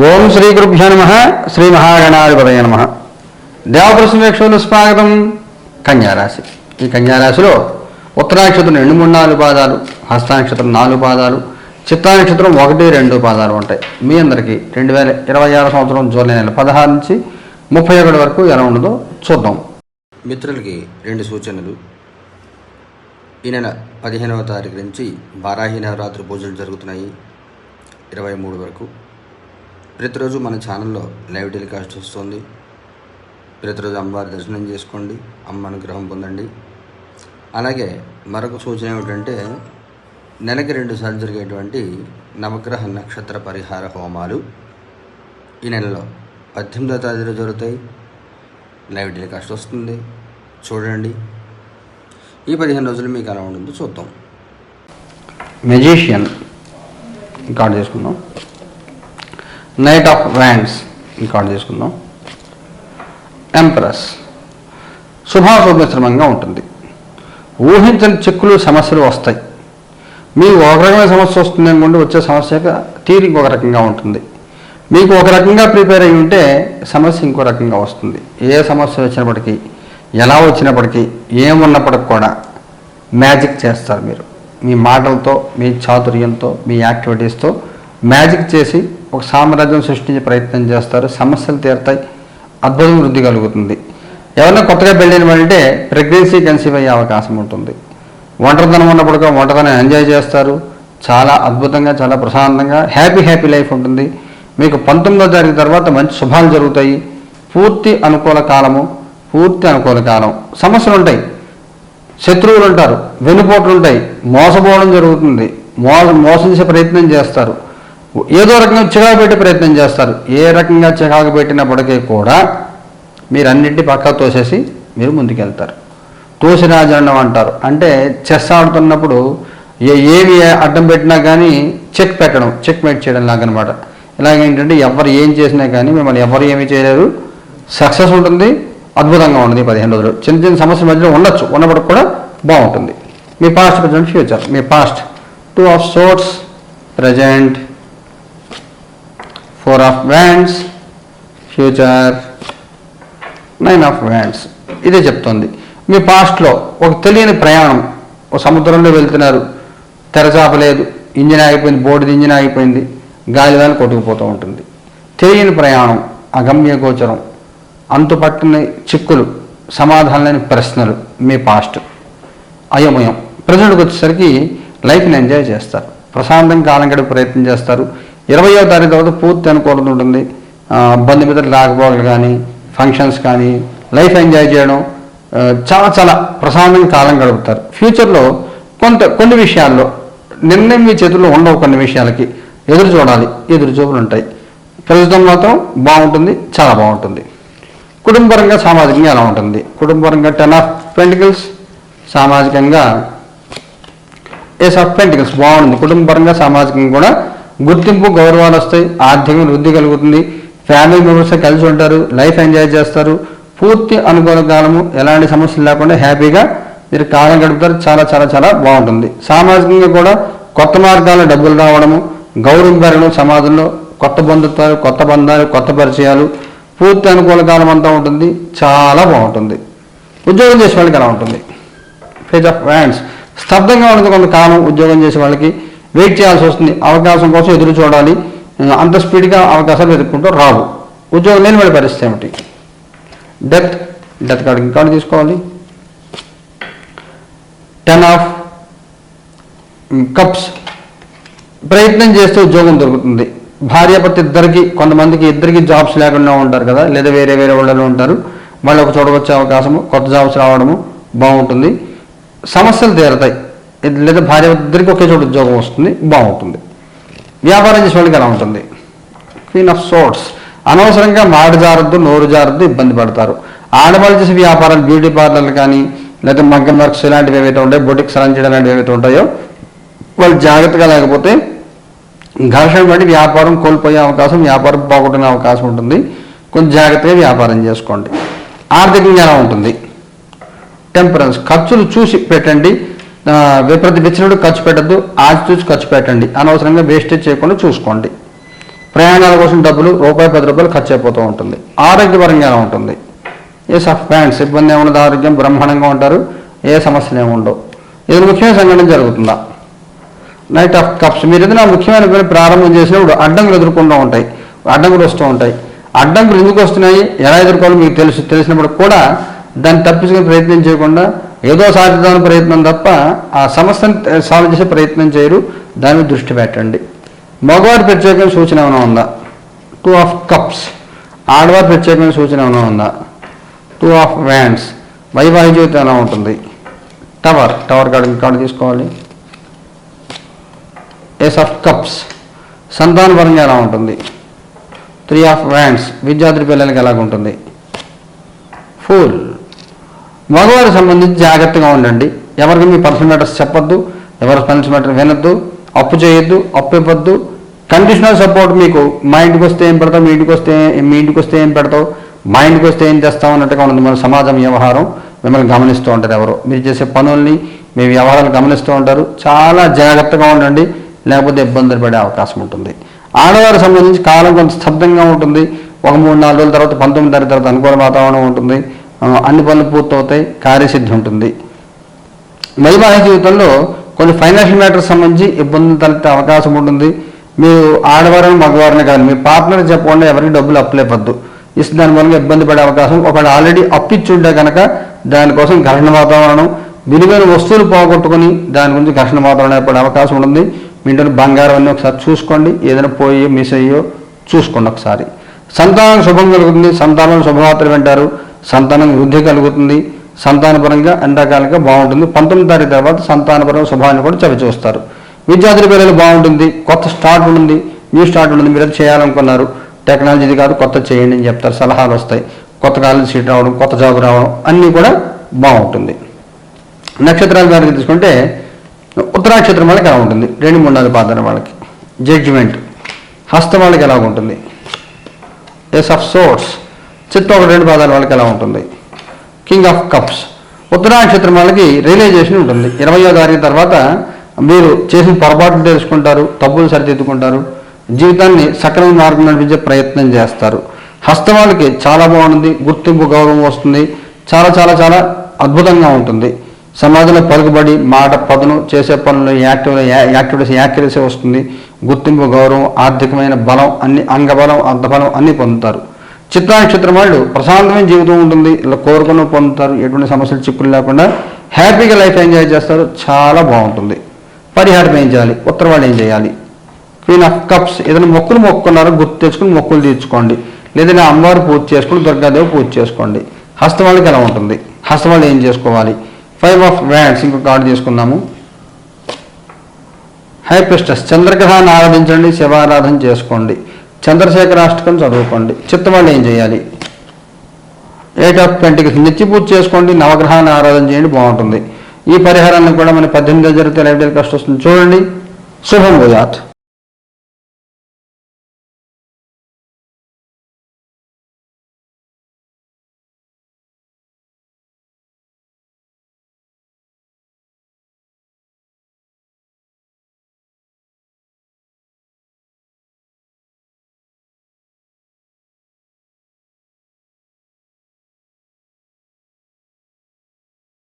ఓం శ్రీ గురుభ్యో నమః. శ్రీ మహాగణాధిపతయే నమః. దేవప్రసమేక్షలు స్వాగతం. కన్యారాశి. ఈ కన్యారాశిలో ఉత్తరానక్షత్రం 2, 3, 4 పాదాలు, హస్తానక్షత్రం 4 పాదాలు, చిత్తానక్షత్రం 1, 2 పాదాలు ఉంటాయి. మీ అందరికీ 2026 సంవత్సరం జూలై నెల 16 నుంచి 31 వరకు ఎలా ఉండదో చూద్దాం. మిత్రులకి 2 సూచనలు. ఈ నెల 15వ తారీఖు నుంచి వారాహి నవరాత్రి పూజలు జరుగుతున్నాయి 23 వరకు. ప్రతిరోజు మన ఛానల్లో లైవ్ టెలికాస్ట్ వస్తుంది. ప్రతిరోజు అమ్మవారి దర్శనం చేసుకోండి, అమ్మ అనుగ్రహం పొందండి. అలాగే మరొక సూచన ఏమిటంటే, నెలకి 2 సార్లు జరిగేటువంటి నవగ్రహ నక్షత్ర పరిహార హోమాలు ఈ నెలలో 18వ తేదీలో జరుగుతాయి. లైవ్ టెలికాస్ట్ వస్తుంది, చూడండి. ఈ 15 రోజులు మీకు ఎలా ఉంటుందో చూద్దాం. మెజిషియన్ రికార్డ్ చేసుకుందాం. నైట్ ఆఫ్ వ్యాండ్స్ రికార్డ్ చేసుకుందాం. ఎంప్రెస్ శుభాశుభమిశ్రమంగా ఉంటుంది. ఊహించని చిక్కులు సమస్యలు వస్తాయి. మీకు ఒక రకమైన సమస్య వస్తుంది అనుకోండి, వచ్చే సమస్య తీరు ఇంకొక రకంగా ఉంటుంది. మీకు ఒక రకంగా ప్రిపేర్ అయి ఉంటే సమస్య ఇంకో రకంగా వస్తుంది. ఏ సమస్య వచ్చినప్పటికీ, ఎలా వచ్చినప్పటికీ, ఏమున్నప్పటికి కూడా మ్యాజిక్ చేస్తారు మీరు. మీ మాటలతో, మీ చాతుర్యంతో, మీ యాక్టివిటీస్తో మ్యాజిక్ చేసి ఒక సామ్రాజ్యం సృష్టించే ప్రయత్నం చేస్తారు. సమస్యలు తీరుతాయి, అద్భుతం వృద్ధి కలుగుతుంది. ఎవరైనా కొత్తగా పెళ్ళైన వాళ్ళంటే ప్రెగ్నెన్సీ కన్సీవ్ అయ్యే అవకాశం ఉంటుంది. ఒంటరితనం ఉన్నప్పుడు ఒంటరితనం ఎంజాయ్ చేస్తారు. చాలా అద్భుతంగా, చాలా ప్రశాంతంగా హ్యాపీ లైఫ్ ఉంటుంది. మీకు 19వ తారీఖు తర్వాత మంచి శుభాలు జరుగుతాయి. పూర్తి అనుకూల కాలం. సమస్యలు ఉంటాయి, శత్రువులు ఉంటారు, వెనుపోట్లు ఉంటాయి, మోసపోవడం జరుగుతుంది, మోసం చేసే ప్రయత్నం చేస్తారు, ఏదో రకంగా చికాకు పెట్టే ప్రయత్నం చేస్తారు. ఏ రకంగా చికాకు పెట్టినప్పటికీ కూడా మీరు అన్నింటినీ పక్కా తోసేసి మీరు ముందుకెళ్తారు. తోసిరాజండం అంటారు. అంటే చెస్ ఆడుతున్నప్పుడు ఏవి అడ్డం పెట్టినా కానీ చెక్ మేట్ చేయడం లాగనమాట. ఇలాగేంటంటే ఎవరు ఏం చేసినా కానీ మిమ్మల్ని ఎవరు ఏమీ చేయలేరు. సక్సెస్ ఉంటుంది, అద్భుతంగా ఉంటుంది. 15 రోజులు చిన్న సమస్యల మధ్యలో ఉండొచ్చు, ఉన్నప్పటికి కూడా బాగుంటుంది. మీ పాస్ట్, ప్రజెంట్, ఫ్యూచర్. మీ past 2 of swords, present 4 of wands, future 9 of wands. ఇదే చెప్తుంది. మీ పాస్ట్లో ఒక తెలియని ప్రయాణం, ఒక సముద్రంలో వెళ్తున్నారు, తెరచాపలేదు, ఇంజిన్ ఆగిపోయింది, బోర్డుది ఇంజిన్ ఆగిపోయింది, గాలివాన కొట్టుకుపోతూ ఉంటుంది. తెలియని ప్రయాణం, అగమ్య గోచరం, అంతుపట్టని చిక్కులు, సమాధానం లేని ప్రశ్నలు. మీ పాస్ట్ అయోమయం. ప్రజెంట్కి వచ్చేసరికి లైఫ్ని ఎంజాయ్ చేస్తారు, ప్రశాంతంగా కాలం గడిపే ప్రయత్నం చేస్తారు. 20వ తారీఖు తర్వాత పూర్తి అనుకూలత ఉంటుంది. బంధుమిత్రులు రాకపోకలు కానీ, ఫంక్షన్స్ కానీ, లైఫ్ ఎంజాయ్ చేయడం, చాలా ప్రశాంతంగా కాలం గడుపుతారు. ఫ్యూచర్లో కొన్ని విషయాల్లో నిర్ణయం మీ చేతుల్లో ఉండవు. కొన్ని విషయాలకి ఎదురు చూడాలి, ఎదురుచూపులు ఉంటాయి. ప్రస్తుతం మాత్రం బాగుంటుంది, చాలా బాగుంటుంది. కుటుంబపరంగా, సామాజికంగా ఎలా ఉంటుంది? కుటుంబపరంగా 10 ఆఫ్ పెంటికల్స్, సామాజికంగా ఏస్ ఆఫ్ పెంటికల్స్. బాగుంటుంది. కుటుంబపరంగా, సామాజికంగా కూడా గుర్తింపు, గౌరవాలు వస్తాయి. ఆర్థికంగా వృద్ధి కలుగుతుంది. ఫ్యామిలీ మెంబర్స్ కలిసి ఉంటారు, లైఫ్ ఎంజాయ్ చేస్తారు. పూర్తి అనుకూల కాలము, ఎలాంటి సమస్యలు లేకుండా హ్యాపీగా మీరు కాలం గడుపుతారు. చాలా బాగుంటుంది. సామాజికంగా కూడా కొత్త మార్గాల్లో డబ్బులు రావడము, గౌరవం పెరగడం, సమాజంలో కొత్త బంధుత్వాలు, కొత్త బంధాలు, కొత్త పరిచయాలు, పూర్తి అనుకూల కాలం అంతా ఉంటుంది. చాలా బాగుంటుంది. ఉద్యోగం చేసే వాళ్ళకి ఎలా ఉంటుంది? Page of wands. స్తబ్దంగా ఉంటుంది కొంతకాలం. ఉద్యోగం చేసే వాళ్ళకి వెయిట్ చేయాల్సి వస్తుంది. అవకాశం కోసం ఎదురు చూడాలి. అంత స్పీడ్గా అవకాశాలు వెతుక్కుంటూ రావు. ఉద్యోగం లేని వాళ్ళ పరిస్థితి ఏమిటి? డెత్ కార్డు తీసుకోవాలి. 10 ఆఫ్ కప్స్. ప్రయత్నం చేస్తే ఉద్యోగం దొరుకుతుంది. భార్యాభర్త ఇద్దరికి, కొంతమందికి ఇద్దరికి జాబ్స్ లేకుండా ఉంటారు కదా, లేదా వేరే ఊళ్ళలో ఉంటారు. వాళ్ళు ఒక చోట వచ్చే అవకాశము, కొత్త జాబ్స్ రావడము బాగుంటుంది. సమస్యలు తీరతాయి. లేదా భార్యాభర్త ఇద్దరికి ఒకే చోట ఉద్యోగం వస్తుంది, బాగుంటుంది. వ్యాపారం చేసే వాళ్ళకి ఎలా ఉంటుంది? Queen of swords. అనవసరంగా మాట జారద్దు, నోరు జారద్దు, ఇబ్బంది పడతారు. ఆడవాళ్ళు చేసే వ్యాపారాలు, బ్యూటీ పార్లర్లు కానీ, లేదా మగ్గం వర్క్స్ ఇలాంటివి ఏవైతే ఉంటాయో, బొటిక్స్ రన్ చేయడం లాంటివి ఏవైతే ఉంటాయో, వాళ్ళు జాగ్రత్తగా లేకపోతే ఘర్షణ పడి వ్యాపారం కోల్పోయే అవకాశం, వ్యాపారం పోగొట్టుకునే అవకాశం ఉంటుంది. కొంచెం జాగ్రత్తగా వ్యాపారం చేసుకోండి. ఆర్థికంగా ఎలా ఉంటుంది? టెంపరెన్స్. ఖర్చులు చూసి పెట్టండి. ప్రతి విచ్చినప్పుడు ఖర్చు పెట్టద్దు, ఆచి చూసి ఖర్చు పెట్టండి. అనవసరంగా వేస్టేజ్ చేయకుండా చూసుకోండి. ప్రయాణాల కోసం డబ్బులు రూపాయి 10 రూపాయలు ఖర్చు అయిపోతూ ఉంటుంది. ఆరోగ్యపరంగా ఎలా ఉంటుంది? ఏస్ ఆఫ్ హ్యాండ్స్, ఇబ్బంది ఏముండదు, ఆరోగ్యం బ్రహ్మాండంగా ఉంటారు, ఏ సమస్యలు ఏముండవు. ఏదైనా ముఖ్యమైన సంఘటన జరుగుతుందా? నైట్ ఆఫ్ కప్స్, మీరు ఏదైనా ముఖ్యమైన పని ప్రారంభం చేసినప్పుడు అడ్డంకులు ఎదుర్కొంటూ ఉంటాయి, అడ్డంకులు వస్తూ ఉంటాయి. అడ్డంకులు ఎందుకు వస్తున్నాయి, ఎలా ఎదుర్కోవాలో మీకు తెలిసినప్పుడు కూడా దాన్ని తప్పించుకునే ప్రయత్నం చేయకుండా ఏదో సాధిద్దామని ప్రయత్నం తప్ప ఆ సమస్యను సాల్వ్ చేసే ప్రయత్నం చేయరు. దాని మీద దృష్టి పెట్టండి. మగవారి ప్రత్యేకమైన సూచన ఏమైనా ఉందా? 2 ఆఫ్ కప్స్. ఆడవారి ప్రత్యేకమైన సూచన ఏమైనా ఉందా? 2 ఆఫ్ వ్యాండ్స్. వైవాహిక జీవితం ఎలా ఉంటుంది? టవర్ కార్డు తీసుకోవాలి. Ace of cups. సంతానపరంగా ఎలా ఉంటుంది? 3 ఆఫ్ వ్యాండ్స్. విద్యార్థి పిల్లలకి ఎలాగుంటుంది? ఫూల్. మగవారికి సంబంధించి జాగ్రత్తగా ఉండండి. ఎవరికి మీ పర్సనల్ మ్యాటర్స్ చెప్పొద్దు, ఎవరి పర్సనల్ మ్యాటర్ వినొద్దు, అప్పు చేయొద్దు, అప్పు ఇవ్వద్దు. కండిషనల్ సపోర్ట్, మీకు మా ఇంటికి వస్తే ఏం పెడతావు, మీ ఇంటికి వస్తే ఏం పెడతావు, మా ఇంటికి వస్తే ఏం చేస్తావు అన్నట్టుగా ఉంది మన సమాజం వ్యవహారం. మిమ్మల్ని గమనిస్తూ ఉంటారు, ఎవరు మీరు చేసే పనుల్ని, మీ వ్యవహారాలు గమనిస్తూ ఉంటారు. చాలా జాగ్రత్తగా ఉండండి, లేకపోతే ఇబ్బందులు పడే అవకాశం ఉంటుంది. ఆడవారికి సంబంధించి కాలం కొంత స్తబ్దంగా ఉంటుంది. ఒక 3-4 రోజుల తర్వాత 19 తారీఖు తర్వాత అనుకూల వాతావరణం ఉంటుంది. అన్ని పనులు పూర్తవుతాయి, కార్యసిద్ధి ఉంటుంది. వైవాహిక జీవితంలో కొన్ని ఫైనాన్షియల్ మ్యాటర్స్ సంబంధించి ఇబ్బందులు తలెత్తే అవకాశం ఉంటుంది. మీరు ఆడవారిని మగవారిని కానీ మీ పార్ట్నర్ చెప్పకుండా ఎవరికి డబ్బులు అప్పులేపద్దు. ఇస్తే దాని వల్ల ఇబ్బంది పడే అవకాశం. ఒకవేళ ఆల్రెడీ అప్పిచ్చుంటే కనుక దానికోసం ఘర్షణ వాతావరణం, విలువైన వస్తువులు పోగొట్టుకుని దాని గురించి ఘర్షణ వాతావరణం ఏర్పడే అవకాశం ఉంటుంది. మీ ఇంట్లో బంగారం అన్నీ ఒకసారి చూసుకోండి, ఏదైనా పోయి మిస్ అయ్యో చూసుకోండి ఒకసారి. సంతానం శుభం కలుగుతుంది, సంతానం శుభవార్తలు వింటారు, సంతానం వృద్ధి కలుగుతుంది, సంతానపరంగా ఎండాకాలంగా బాగుంటుంది. 19 తారీఖు తర్వాత సంతానపరంగా శుభాన్ని కూడా చవి చూస్తారు. విద్యార్థుల పిల్లలు బాగుంటుంది, కొత్త స్టార్ట్ ఉంటుంది, న్యూ స్టార్ట్ ఉంటుంది. మీరు అది చేయాలనుకున్నారు, టెక్నాలజీది కాదు, కొత్త చేయండి అని చెప్తారు, సలహాలు వస్తాయి. కొత్త కాలేజ్ సీట్ రావడం, కొత్త జాబ్ రావడం అన్నీ కూడా బాగుంటుంది. నక్షత్రాల గారికి తీసుకుంటే ఉత్తరాక్షత్రం వాళ్ళకి ఎలా ఉంటుంది? 2, 3, 4 పాదాల వాళ్ళకి జడ్జిమెంట్. హస్తం వాళ్ళకి ఎలా ఉంటుంది? Ace of swords. చిత్త 1, 2 పాదాల వాళ్ళకి ఎలా ఉంటుంది? King of cups. ఉత్తరాక్షత్రం వాళ్ళకి రియలైజేషన్ ఉంటుంది. 20వ తారీఖు తర్వాత మీరు చేసిన పొరపాట్లు తెలుసుకుంటారు, తప్పులు సరిదిద్దుకుంటారు, జీవితాన్ని సక్రమ మార్గం నడిపించే ప్రయత్నం చేస్తారు. హస్తం వాళ్ళకి చాలా బాగుంటుంది, గుర్తింపు గౌరవం వస్తుంది, చాలా చాలా చాలా అద్భుతంగా ఉంటుంది. సమాజంలో పలుకుబడి, మాట పదును, చేసే పనులు యాక్టివిటీస్ యాక్యురసీ వస్తుంది, గుర్తింపు గౌరవం, ఆర్థికమైన బలం, అన్ని అంగబలం అర్ధబలం అన్నీ పొందుతారు. చిత్తా నక్షత్రం వాళ్ళు ప్రశాంతమైన జీవితం ఉంటుంది, ఇలా కోరుకున్న పొందుతారు, ఎటువంటి సమస్యలు చిక్కులు లేకుండా హ్యాపీగా లైఫ్ ఎంజాయ్ చేస్తారు, చాలా బాగుంటుంది. పరిహారం ఏం చేయాలి? ఉత్తర వాళ్ళు ఏం చేయాలి? Queen of cups. ఏదైనా మొక్కులు మొక్కున్నారో గుర్తు తెచ్చుకుని మొక్కులు తీర్చుకోండి, లేదంటే అమ్మవారు పూజ చేసుకుని దుర్గాదేవి పూజ చేసుకోండి. హస్తం వాళ్ళకి ఎలా ఉంటుంది? హస్తం వాళ్ళు ఏం చేసుకోవాలి? 5 ఆఫ్ వ్యాండ్స్. ఇంకొక కార్డు తీసుకుందాము. హైప్రిస్టస్. చంద్రగ్రహాన్ని ఆరాధించండి, శివారాధన చేసుకోండి, చంద్రశేఖర అష్టకం చదువుకోండి. చిత్త వాళ్ళు ఏం చేయాలి? 8 ఆఫ్ పెంటికల్స్. నిత్య పూజ చేసుకోండి, నవగ్రహాన్ని ఆరాధన చేయండి, బాగుంటుంది. ఈ పరిహారాన్ని కూడా మన 18 జరిగితే లైఫ్ డైల్ కష్టం వస్తుంది. చూడండి. శుభం భూయాత్.